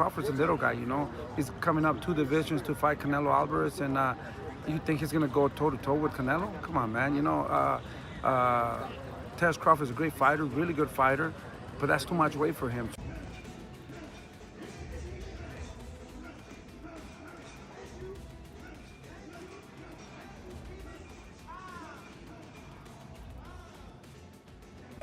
Crawford's a little guy, you know. He's coming up 2 divisions to fight Canelo Alvarez, and you think he's going to go toe-to-toe with Canelo? Come on, man. You know, Terence Crawford's a great fighter, really good fighter, but that's too much weight for him.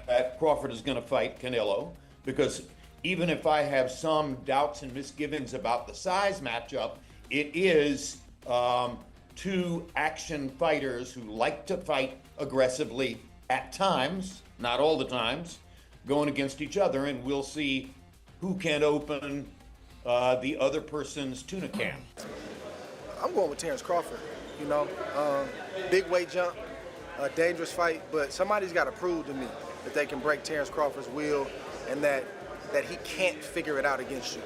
That Crawford is going to fight Canelo, because even if I have some doubts and misgivings about the size matchup, it is 2 action fighters who like to fight aggressively at times, not all the times, going against each other, and we'll see who can open the other person's tuna can. I'm going with Terence Crawford. You know, big weight jump, a dangerous fight, but somebody's got to prove to me that they can break Terence Crawford's will and that he can't figure it out against you.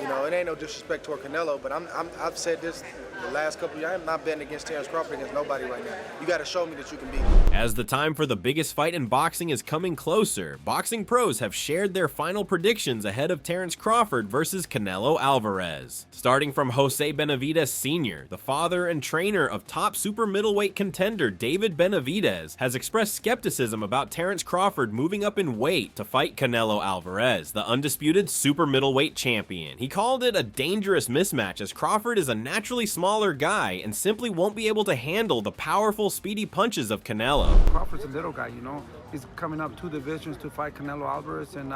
You know, it ain't no disrespect toward Canelo, but I've said this the last couple of years. I'm not betting against Terence Crawford against nobody right now. You got to show me that you can beat him. As the time for the biggest fight in boxing is coming closer, boxing pros have shared their final predictions ahead of Terence Crawford versus Canelo Alvarez. Starting from Jose Benavidez Sr., the father and trainer of top super middleweight contender David Benavidez, has expressed skepticism about Terence Crawford moving up in weight to fight Canelo Alvarez, the undisputed super middleweight champion. He called it a dangerous mismatch as Crawford is a naturally smaller guy and simply won't be able to handle the powerful, speedy punches of Canelo. Crawford's a little guy, you know. He's coming up 2 divisions to fight Canelo Alvarez, and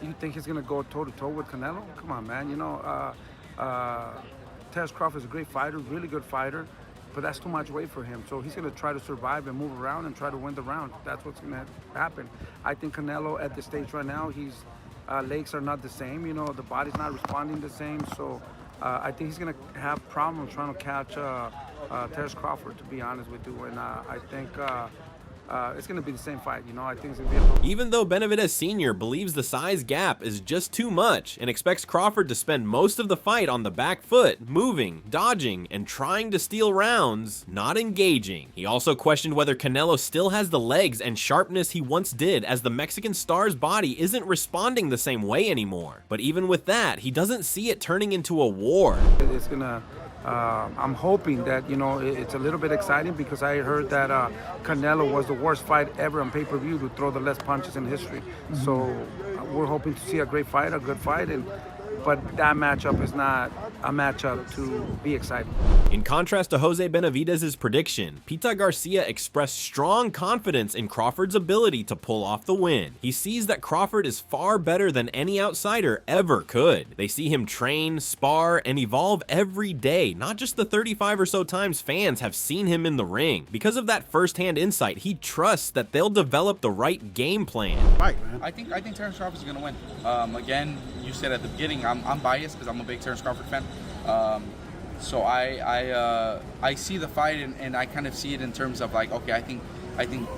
you think he's going to go toe-to-toe with Canelo? Come on, man. You know, Terence Crawford's a great fighter, really good fighter, but that's too much weight for him. So he's going to try to survive and move around and try to win the round. That's what's going to happen. I think Canelo, at this stage right now, his legs are not the same. You know, the body's not responding the same. So I think he's going to have problems trying to catch Terence Crawford, to be honest with you. And I think it's going to be the same fight, you know. I think it's going to be a little... Even though Benavidez Sr. believes the size gap is just too much and expects Crawford to spend most of the fight on the back foot, moving, dodging, and trying to steal rounds, not engaging. He also questioned whether Canelo still has the legs and sharpness he once did, as the Mexican star's body isn't responding the same way anymore. But even with that, he doesn't see it turning into a war. It's going to... I'm hoping that, you know, it's a little bit exciting, because I heard that Canelo was the worst fight ever on pay-per-view to throw the less punches in history. So we're hoping to see a great fight, a good fight, but that matchup is not a matchup to be excited. In contrast to Jose Benavidez's prediction, Pita Garcia expressed strong confidence in Crawford's ability to pull off the win. He sees that Crawford is far better than any outsider ever could. They see him train, spar, and evolve every day, not just the 35 or so times fans have seen him in the ring. Because of that first-hand insight, he trusts that they'll develop the right game plan. Right, man. I think Terence Crawford's going to win. Again, you said at the beginning, I'm biased because I'm a big Terence Crawford fan. So I see the fight and I kind of see it in terms of like, okay, I think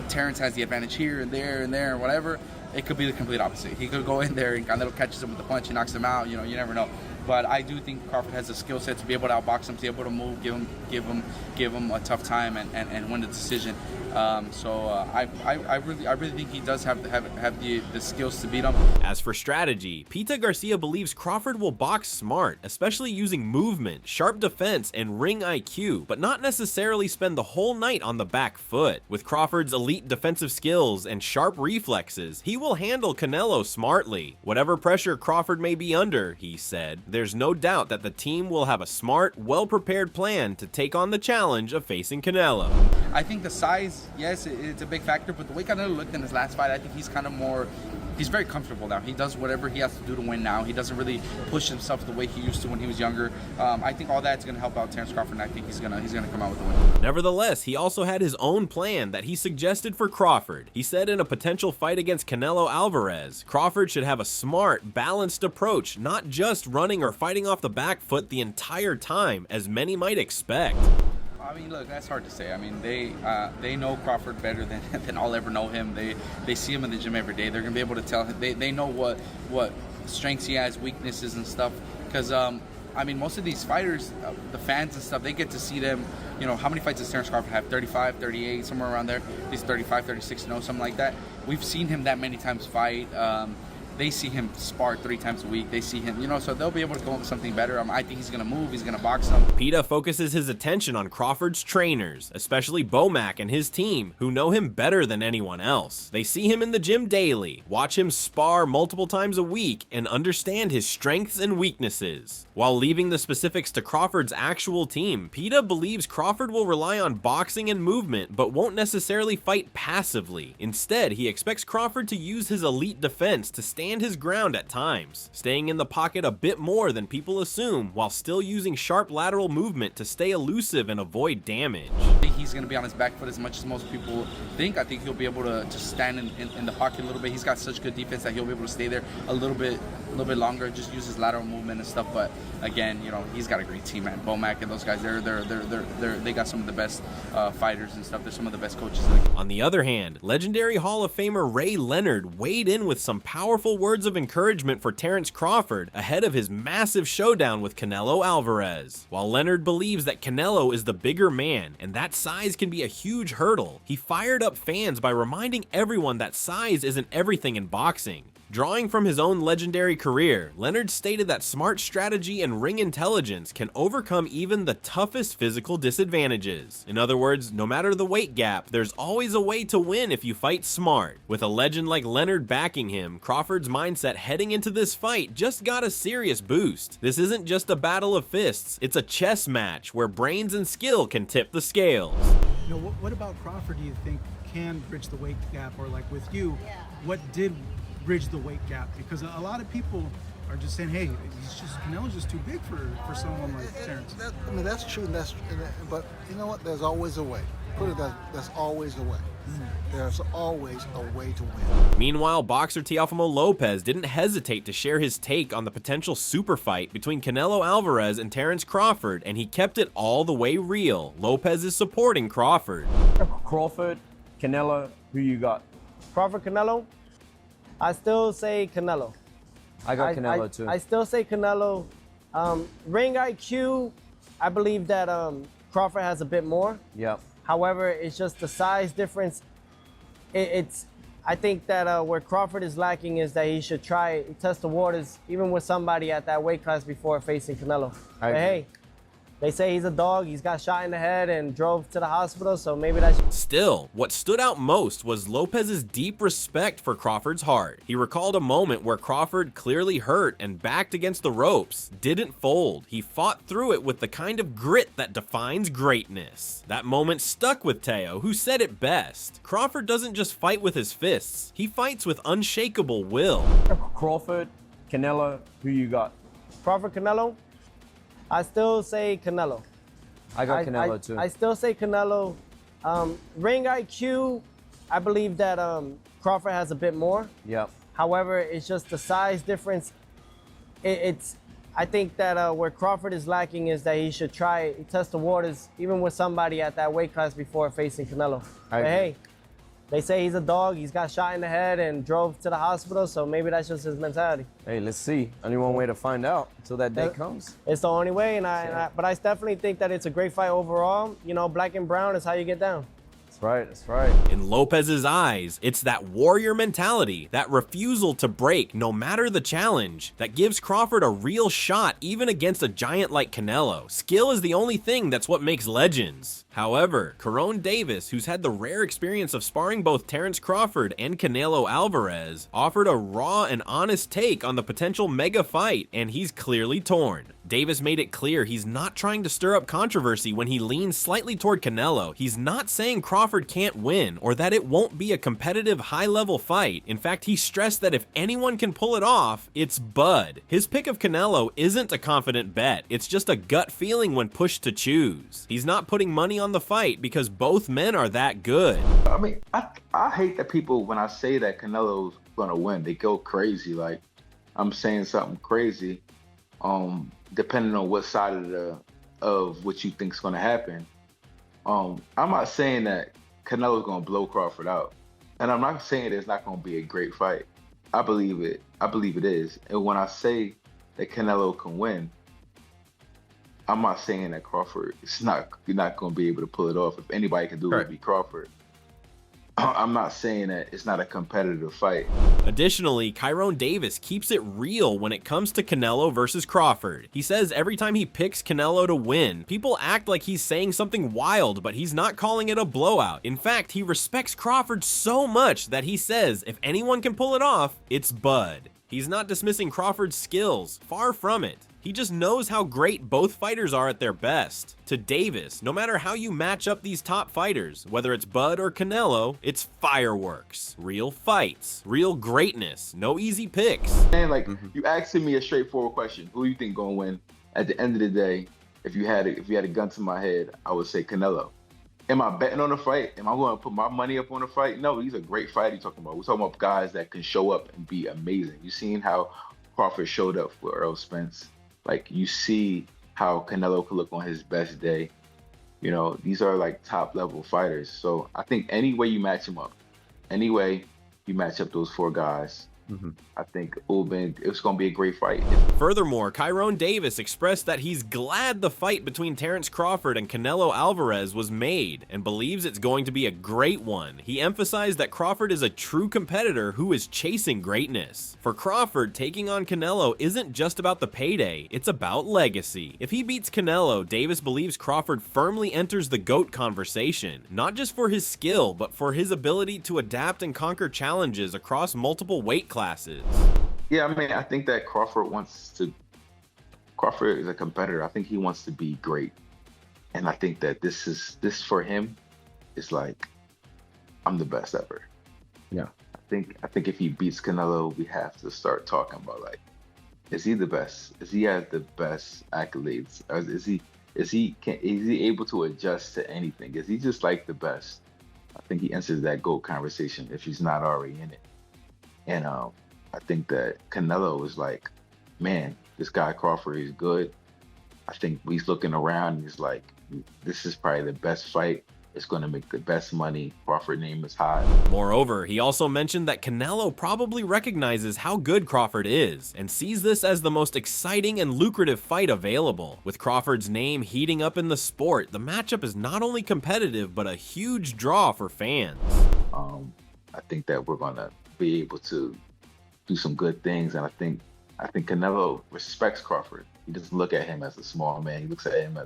Terence has the advantage here and there and whatever. It could be the complete opposite. He could go in there and Canelo catches him with the punch and knocks him out. You know, you never know. But I do think Crawford has the skill set to be able to outbox him, to be able to move, give him a tough time and win the decision. I really think he does have the skills to beat him. As for strategy, Pita Garcia believes Crawford will box smart, especially using movement, sharp defense, and ring IQ, but not necessarily spend the whole night on the back foot. With Crawford's elite defensive skills and sharp reflexes, he will handle Canelo smartly. Whatever pressure Crawford may be under, he said, there's no doubt that the team will have a smart, well-prepared plan to take on the challenge of facing Canelo. I think the size, yes, it's a big factor, but the way Canelo looked in his last fight, I think he's kind of more, he's very comfortable now. He does whatever he has to do to win now. He doesn't really push himself the way he used to when he was younger. I think all that's going to help out Terence Crawford, and I think he's gonna come out with the win. Nevertheless, he also had his own plan that he suggested for Crawford. He said in a potential fight against Canelo Alvarez, Crawford should have a smart, balanced approach, not just running or fighting off the back foot the entire time, as many might expect. I mean, look, that's hard to say. I mean, they know Crawford better than I'll ever know him. They see him in the gym every day. They're gonna be able to tell him. They know what strengths he has, weaknesses and stuff. Because I mean, most of these fighters, the fans and stuff, they get to see them. You know, how many fights does Terence Crawford have? 35, 38, somewhere around there. He's 35, 36, something like that. We've seen him that many times fight. they see him spar 3 times a week. They see him, you know, so they'll be able to come up with something better. I think he's going to move. He's going to box him. PETA focuses his attention on Crawford's trainers, especially Bomac and his team, who know him better than anyone else. They see him in the gym daily, watch him spar multiple times a week, and understand his strengths and weaknesses. While leaving the specifics to Crawford's actual team, PETA believes Crawford will rely on boxing and movement, but won't necessarily fight passively. Instead, he expects Crawford to use his elite defense to stand his ground at times, staying in the pocket a bit more than people assume, while still using sharp lateral movement to stay elusive and avoid damage. I think he's going to be on his back foot as much as most people think. I think he'll be able to just stand in the pocket a little bit. He's got such good defense that he'll be able to stay there a little bit longer, just use his lateral movement and stuff. But again, you know, he's got a great team, man. Bomac and those guys, they got some of the best fighters and stuff. They're some of the best coaches. On the other hand, legendary Hall of Famer Ray Leonard weighed in with some powerful words of encouragement for Terence Crawford ahead of his massive showdown with Canelo Alvarez. While Leonard believes that Canelo is the bigger man and that size can be a huge hurdle, he fired up fans by reminding everyone that size isn't everything in boxing. Drawing from his own legendary career, Leonard stated that smart strategy and ring intelligence can overcome even the toughest physical disadvantages. In other words, no matter the weight gap, there's always a way to win if you fight smart. With a legend like Leonard backing him, Crawford's mindset heading into this fight just got a serious boost. This isn't just a battle of fists, it's a chess match where brains and skill can tip the scales. You know, what about Crawford do you think can bridge the weight gap, or like with you, what did bridge the weight gap? Because a lot of people are just saying, hey, Canelo's just too big for someone like Terence. I mean, that's true, but you know what? There's always a way. Put it that, there's always a way. There's always a way to win. Meanwhile, boxer Teofimo Lopez didn't hesitate to share his take on the potential super fight between Canelo Alvarez and Terence Crawford, and he kept it all the way real. Lopez is supporting Crawford. Crawford, Canelo, who you got? Crawford, Canelo? I still say Canelo. I got Canelo too. I still say Canelo. Ring IQ, I believe that Crawford has a bit more. Yep. However, it's just the size difference. I think that where Crawford is lacking is that he should try test the waters even with somebody at that weight class before facing Canelo. But hey, they say he's a dog, he's got shot in the head and drove to the hospital, so maybe that's... Still, what stood out most was Lopez's deep respect for Crawford's heart. He recalled a moment where Crawford, clearly hurt and backed against the ropes, didn't fold. He fought through it with the kind of grit that defines greatness. That moment stuck with Teo, who said it best. Crawford doesn't just fight with his fists, he fights with unshakable will. Crawford, Canelo, who you got? Crawford, Canelo? I still say Canelo. I got Canelo too. I still say Canelo. Ring IQ, I believe that Crawford has a bit more. Yep. However, it's just the size difference. I think that where Crawford is lacking is that he should try test the waters even with somebody at that weight class before facing Canelo. But hey, they say he's a dog, he's got shot in the head and drove to the hospital, so maybe that's just his mentality. Hey, let's see. Only one way to find out until that day comes. It's the only way, but I definitely think that it's a great fight overall. You know, black and brown is how you get down. That's right, that's right. In Lopez's eyes, it's that warrior mentality, that refusal to break no matter the challenge, that gives Crawford a real shot even against a giant like Canelo. Skill is the only thing that's what makes legends. However, Khyone Davis, who's had the rare experience of sparring both Terence Crawford and Canelo Alvarez, offered a raw and honest take on the potential mega fight, and he's clearly torn. Davis made it clear he's not trying to stir up controversy when he leans slightly toward Canelo. He's not saying Crawford can't win or that it won't be a competitive high-level fight. In fact, he stressed that if anyone can pull it off, it's Bud. His pick of Canelo isn't a confident bet, it's just a gut feeling when pushed to choose. He's not putting money on the fight because both men are that good. I mean, I hate that people, when I say that Canelo's gonna win, they go crazy. Like, I'm saying something crazy. Depending on what side of what you think is going to happen. I'm not saying that Canelo's going to blow Crawford out, and I'm not saying it's not going to be a great fight. I believe it. I believe it is. And when I say that Canelo can win, I'm not saying that Crawford you're not going to be able to pull it off. If anybody can do it, it'd be Crawford. I'm not saying that it's not a competitive fight. Additionally, Khyone Davis keeps it real when it comes to Canelo versus Crawford. He says every time he picks Canelo to win, people act like he's saying something wild, but he's not calling it a blowout. In fact, he respects Crawford so much that he says if anyone can pull it off, it's Bud. He's not dismissing Crawford's skills, far from it. He just knows how great both fighters are at their best. To Davis, no matter how you match up these top fighters, whether it's Bud or Canelo, it's fireworks, real fights, real greatness, no easy picks. And like you asking me a straightforward question, who do you think gonna win? At the end of the day, if you had a gun to my head, I would say Canelo. Am I betting on the fight? Am I going to put my money up on the fight? No, he's a great fighter. You're talking about. We're talking about guys that can show up and be amazing. You seen how Crawford showed up for Earl Spence. Like, you see how Canelo could look on his best day. You know, these are like top level fighters. So I think any way you match them up, any way you match up those four guys, I think it's going to be a great fight. Furthermore, Khyone Davis expressed that he's glad the fight between Terence Crawford and Canelo Alvarez was made and believes it's going to be a great one. He emphasized that Crawford is a true competitor who is chasing greatness. For Crawford, taking on Canelo isn't just about the payday, it's about legacy. If he beats Canelo, Davis believes Crawford firmly enters the GOAT conversation, not just for his skill, but for his ability to adapt and conquer challenges across multiple weight classes. Yeah, I mean, I think that Crawford is a competitor. I think he wants to be great. And I think that this for him is like, I'm the best ever. Yeah. I think if he beats Canelo, we have to start talking about, like, is he the best? Is he has the best accolades? Or is he able to adjust to anything? Is he just like the best? I think he enters that GOAT conversation if he's not already in it. And I think that Canelo is like, man, this guy Crawford is good. I think he's looking around and he's like, this is probably the best fight. It's going to make the best money. Crawford's name is high. Moreover, he also mentioned that Canelo probably recognizes how good Crawford is and sees this as the most exciting and lucrative fight available. With Crawford's name heating up in the sport, the matchup is not only competitive, but a huge draw for fans. I think that we're going to be able to do some good things, and I think Canelo respects Crawford. He doesn't look at him as a small man. He looks at him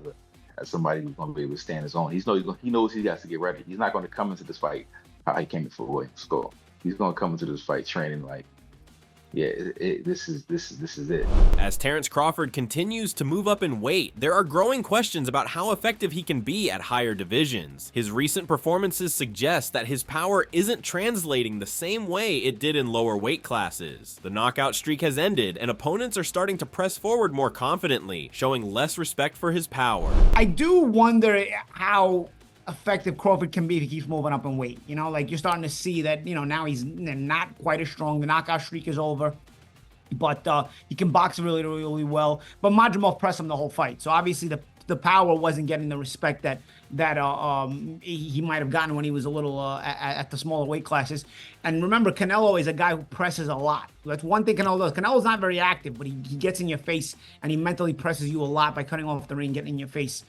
as somebody who's going to be able to stand his own. He knows he has to get ready. He's not going to come into this fight how he came for Williams Skull. He's going to come into this fight training like, yeah, this is it. As Terence Crawford continues to move up in weight, there are growing questions about how effective he can be at higher divisions. His recent performances suggest that his power isn't translating the same way it did in lower weight classes. The knockout streak has ended, and opponents are starting to press forward more confidently, showing less respect for his power. I do wonder how effective Crawford can be if he keeps moving up in weight. You know, like, you're starting to see that, you know, now he's not quite as strong. The knockout streak is over, but he can box really, really well. But Madrimov pressed him the whole fight. So obviously the power wasn't getting the respect that he might have gotten when he was a little at the smaller weight classes. And remember, Canelo is a guy who presses a lot. That's one thing Canelo does. Canelo's not very active, but he gets in your face and he mentally presses you a lot by cutting off the ring, getting in your face.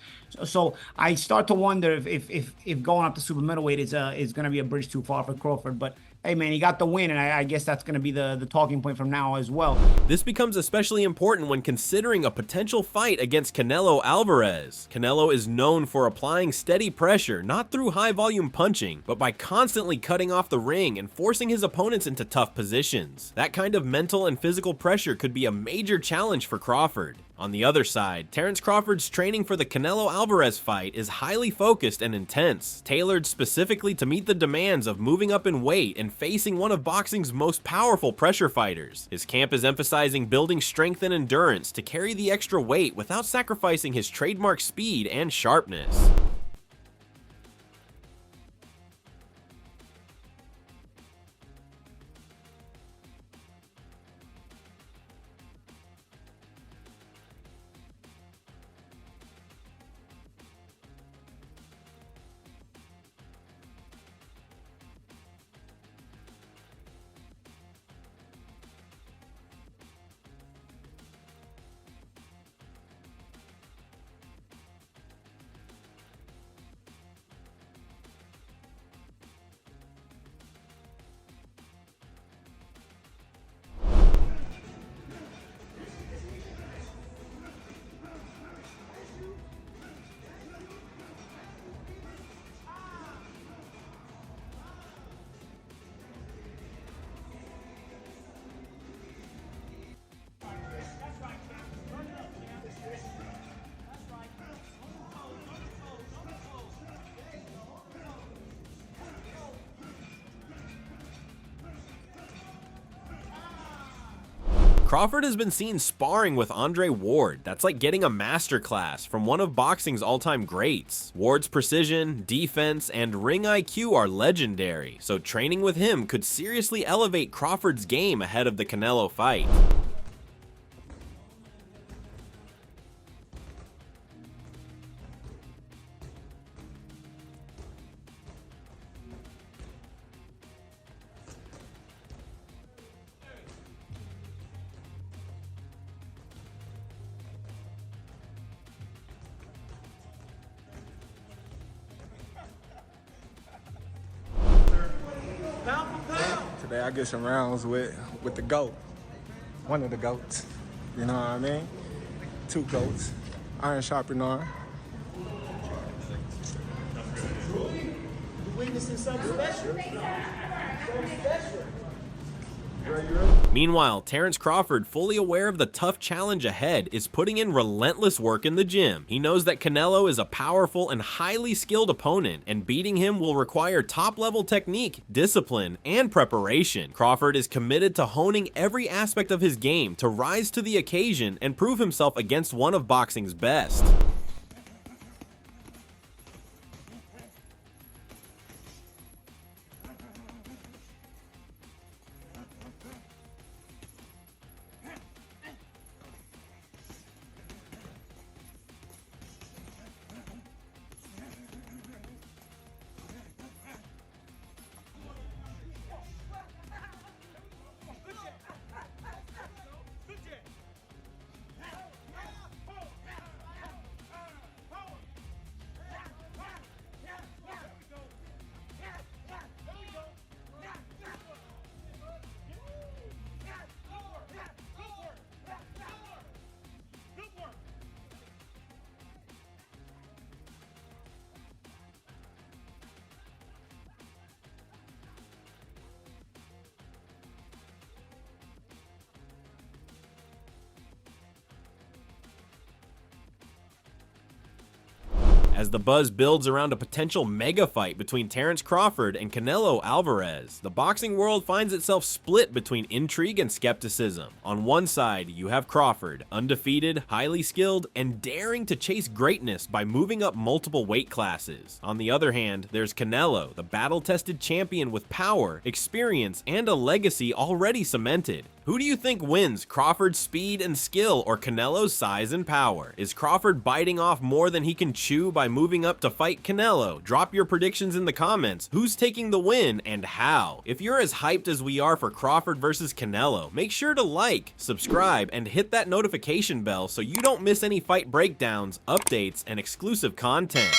So I start to wonder if going up to super middleweight is going to be a bridge too far for Crawford. But hey, man, he got the win, and I guess that's going to be the talking point from now as well. This becomes especially important when considering a potential fight against Canelo Alvarez. Canelo is known for applying steady pressure, not through high-volume punching, but by constantly cutting off the ring and forcing his opponents into tough positions. That kind of mental and physical pressure could be a major challenge for Crawford. On the other side, Terence Crawford's training for the Canelo Alvarez fight is highly focused and intense, tailored specifically to meet the demands of moving up in weight and facing one of boxing's most powerful pressure fighters. His camp is emphasizing building strength and endurance to carry the extra weight without sacrificing his trademark speed and sharpness. Crawford has been seen sparring with Andre Ward. That's like getting a masterclass from one of boxing's all-time greats. Ward's precision, defense, and ring IQ are legendary, so training with him could seriously elevate Crawford's game ahead of the Canelo fight. Today I get some rounds with the GOAT. One of the GOATs. You know what I mean? Two GOATs. Iron sharpening iron. Witnessing something special. Meanwhile, Terence Crawford, fully aware of the tough challenge ahead, is putting in relentless work in the gym. He knows that Canelo is a powerful and highly skilled opponent, and beating him will require top-level technique, discipline, and preparation. Crawford is committed to honing every aspect of his game to rise to the occasion and prove himself against one of boxing's best. As the buzz builds around a potential mega fight between Terence Crawford and Canelo Alvarez, the boxing world finds itself split between intrigue and skepticism. On one side, you have Crawford, undefeated, highly skilled, and daring to chase greatness by moving up multiple weight classes. On the other hand, there's Canelo, the battle-tested champion with power, experience, and a legacy already cemented. Who do you think wins, Crawford's speed and skill or Canelo's size and power? Is Crawford biting off more than he can chew by moving up to fight Canelo? Drop your predictions in the comments. Who's taking the win and how? If you're as hyped as we are for Crawford versus Canelo, make sure to like, subscribe, and hit that notification bell so you don't miss any fight breakdowns, updates, and exclusive content.